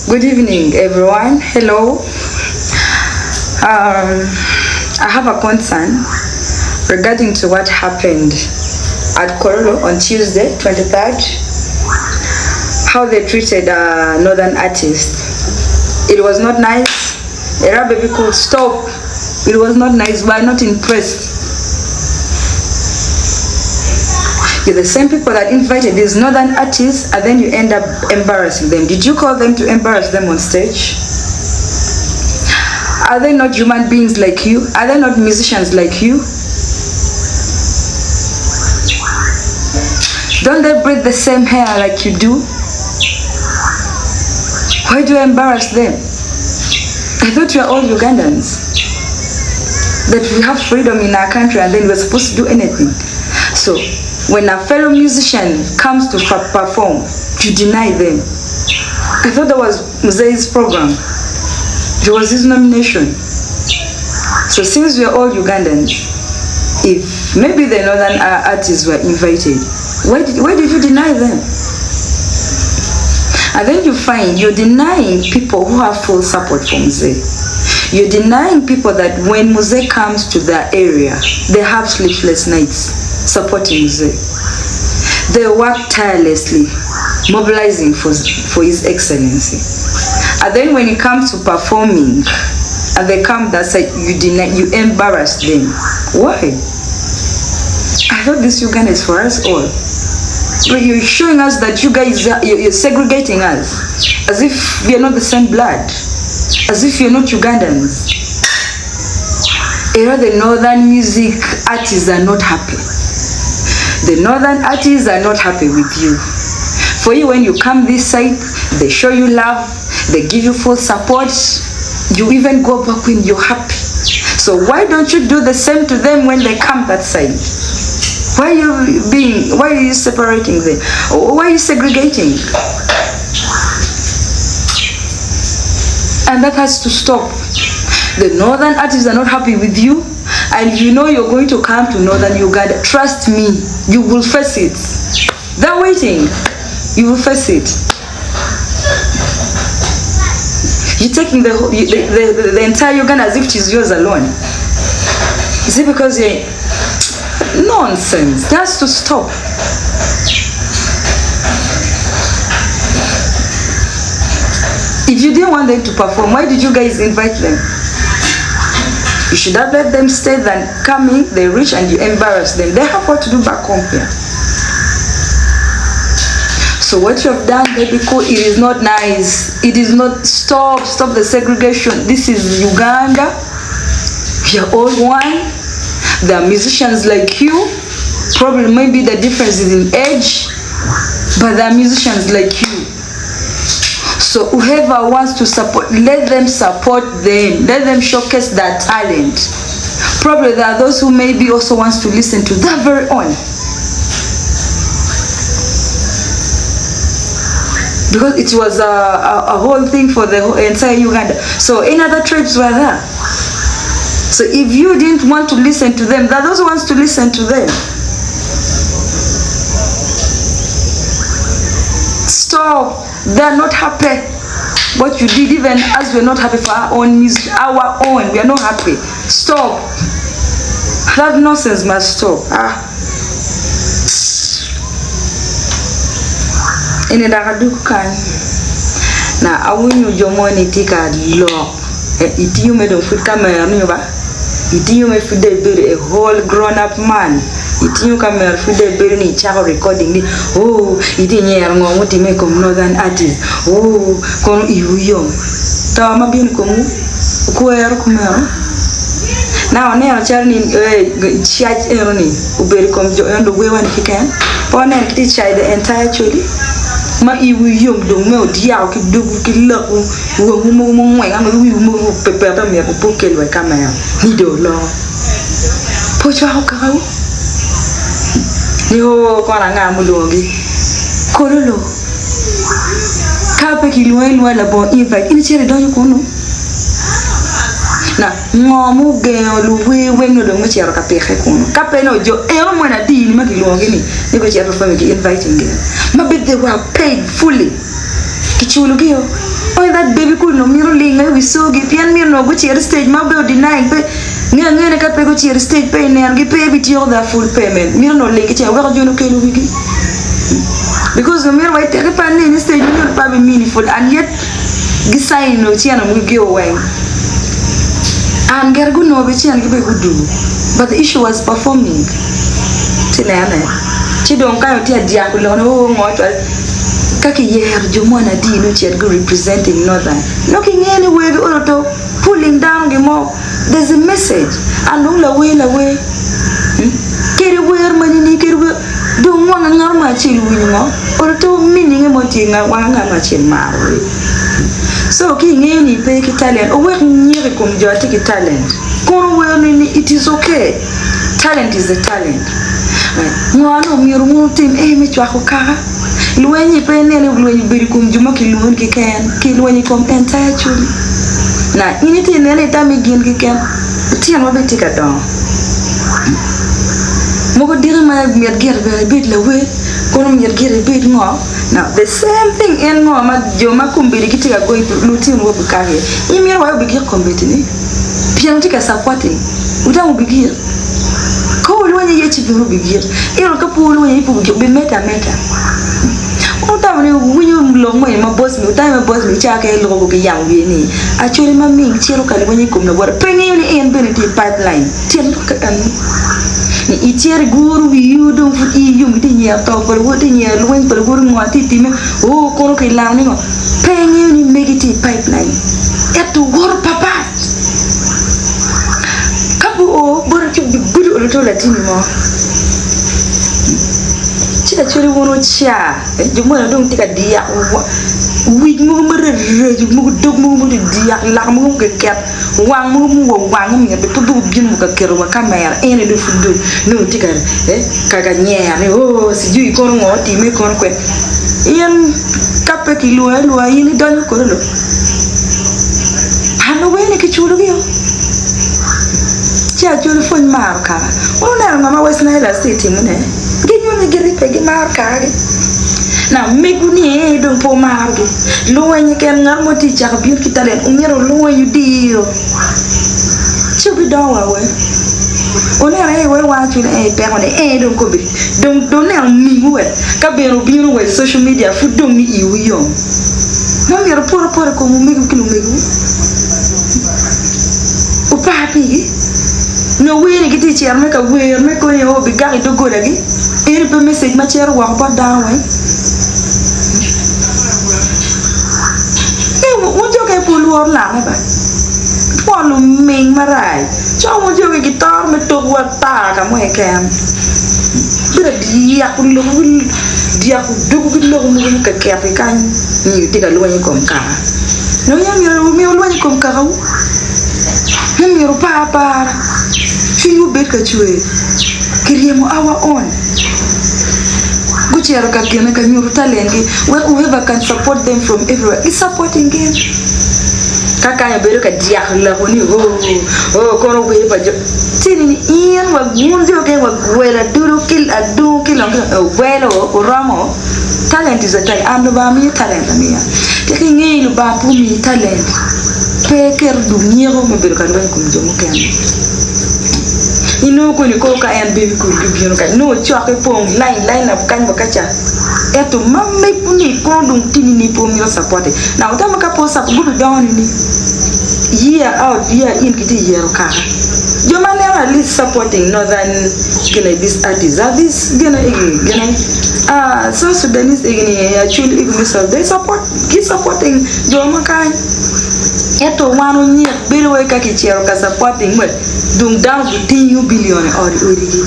Good evening, everyone. Hello. I have a concern regarding to what happened at Kololo on Tuesday, 23rd. How they treated a northern artist. It was not nice. Bebe could stop. It was not nice. We are not impressed. You're the same people that invited these northern artists, and then you end up embarrassing them. Did you call them to embarrass them on stage? Are they not human beings like you? Are they not musicians like you? Don't they breathe the same hair like you do? Why do you embarrass them? I thought we are all Ugandans. That we have freedom in our country and then we're supposed to do anything. So, when a fellow musician comes to perform, you deny them. I thought that was Muzee's program. It was his nomination. So since we are all Ugandans, if maybe the northern artists were invited, why did you deny them? And then you find you're denying people who have full support for Muzee. You're denying people that when Muzee comes to their area, they have sleepless nights supporting Muzee. They work tirelessly, mobilizing for His Excellency. And then when it comes to performing, and they come that side, you deny, you embarrass them. Why? I thought this Uganda is for us all. But you're showing us that you guys, you're segregating us, as if we are not the same blood, as if you're not Ugandans. The northern music artists are not happy. The northern artists are not happy with you. For you, when you come this side, they show you love, they give you full support, you even go back when you're happy. So why don't you do the same to them when they come that side? Why are you separating them? Why are you segregating? And that has to stop. The northern artists are not happy with you, and you know you're going to come to northern Uganda. Trust me, you will face it. They're waiting. You will face it. You're taking the entire Uganda as if it is yours alone. Is it because you're... Nonsense. It has to stop. If you didn't want them to perform, why did you guys invite them? You should have let them stay than coming, they reach and you embarrass them. They have what to do back home here. So what you have done, baby, it is not nice. It is not, stop the segregation. This is Uganda. We are all one. There are musicians like you. Probably maybe the difference is in age, but there are musicians like you. So whoever wants to support, let them support them. Let them showcase their talent. Probably there are those who maybe also wants to listen to their very own. Because it was a whole thing for the entire Uganda. So any other tribes were there. So if you didn't want to listen to them, there are those who wants to listen to them. Stop. They're not happy. What you did, even as we're not happy for our own music, our own, we are not happy. Stop. That nonsense must stop. Ine dakadukan na awunyu jomoni tika lo itiyu me don food camera no ba itiyu me food a whole grown up man itiyu camera food be ni chako recording ni itinye yarngo muti me kom northern artist kono iwuyo tawa mabien komu kuero kumero na one ya charni church eroni uberi kom jo endo wewan kiken ponen kiti chai the entire choli ma iwu yom do me odia ki dugu ki laku wo mu ngwe ga mu pepe ta me ko kelwe kamera ni do lo po cha ho ka ni ho ko na nga mu dongi Kololo ka pe ki lwen wala bo invite ini chere do ko no na ngomu ge luwe no do mo chere ka pe ko no ka pe no jo e o mo na di ni ma ki longi ni ko chere fa me ki inviting them. Maybe they were paid fully. Kichulugio. Oh, that baby could no mirror ling, we so give pian me no go cheer stage, my baby denying pay. Near a couple go cheer stage pay and give pay with you the full payment. Me no lake, where you know can wiki. Because the mirror white take a pan in the stage, you probably meaningful, and yet Gisain no chian will go away. And get a good no which and give a good do. But the issue was performing. Tinana. She don't kind of tear diacolon, oh, what Kaki year, Jumona D, which had good representing Northern. Knocking anywhere, auto, pulling down the mob. There's a message. And all away. Carry where money, don't want a normal chill winner, or to meaning a moting a one machine marry. So, King any pay Italian, or working near a comjotic talent. Go well, it is okay. Talent is a talent. No, your team, Amy Chakokara. When you pay nearly when you be come Jumaki Lunki can kill when you come entirely. Now, anything any time again, you can tell what we take it down. Mogo didn't get a bit away, come get a bit more. Now, the same thing in Mama Jomakum be going to Lutin will be carried. You mean why we get competing? Pianotica supporting, without be here. Call when you get to be here. You'll couple when you be meta. When you long way, my boss, no time, my boss, me check a logo young Winnie. Actually, my mean, Chiroka, when you come to work, penny and benefit pipeline. It's your guru, you don't you within your talk, but what in your wing, but wouldn't want it, oh, Koroki Lanning, penny make it pipeline. At to work, papa. Couple, but you be good or little Latino. Actually, one share. You don't take a dear. We move a dog move the dear, Lamu cat, one move, one minute, but to do a Keroa camera, any do no ticker, Cagania, oh, see you come on, you make conquest. Ian Capeki Lua, you don't Kololo. Hello, when you get you. Actually, phone marker. Oh, now, Mamma was neither sitting. Give you the gilly peggy marker. Now, make me don't pour market. Low when you can not teach a beauty talent, low you deal. Should be done away. Only I will watch you a pair on the air, don't go be. Don't tell me well. Cabero being with social media, food don't meet you young. No, you're a poor come make you. Oh, papi. No way to get it here, make a way, make a way, or be guy to go again. Any message, my chair walk but down way. What you can pull or lava? Follow me, my right. So, what you guitar, me to what tag, and where can. But a dear could look, dear could do good look, make a cafe can you take a low come car. No, you're when you come car. Your papa. You bet at you. Kiriamo our own. Gucci can make a new talent. Whoever can support them from everywhere is supporting them. Kaka better at Diakla when you go. Oh, go away, but Tin Ian was wounded again. Well, do kill well or Ramo. Talent is a talent. I'm the talent. Taking in Bapumi talent. Peker do Niro, maybe can welcome Jomokan. You know, when you cook and baby could give you no chocolate pong, line of Kanbakacha. Eto, Mam make me condom tinny pom your supported. Now, Tamaka post up good down in year out, year in Kitty year car. Your man at least supporting northern this artist. Are this so Sudanese actually even they support, keep supporting Jomakai. Eto one year, Bill Wakaki Cheroka supporting well. Dung down to 10 billion or already.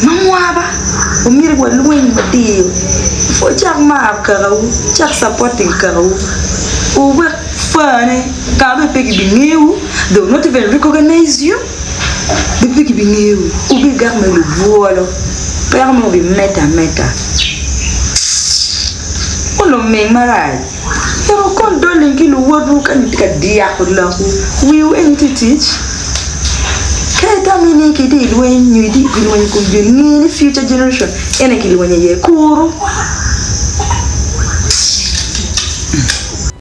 Mamma, Umir will win the deal. For Jack Mark, Jack supporting Carol. Who work funny, can't be new, though not even recognize you. The pig be new, who be government volo, Permo be meta. Oh, me, Marai. You're condoling you what you can take a dear for love. Will you anything teach? When you did when you could do any future generation, any kill when you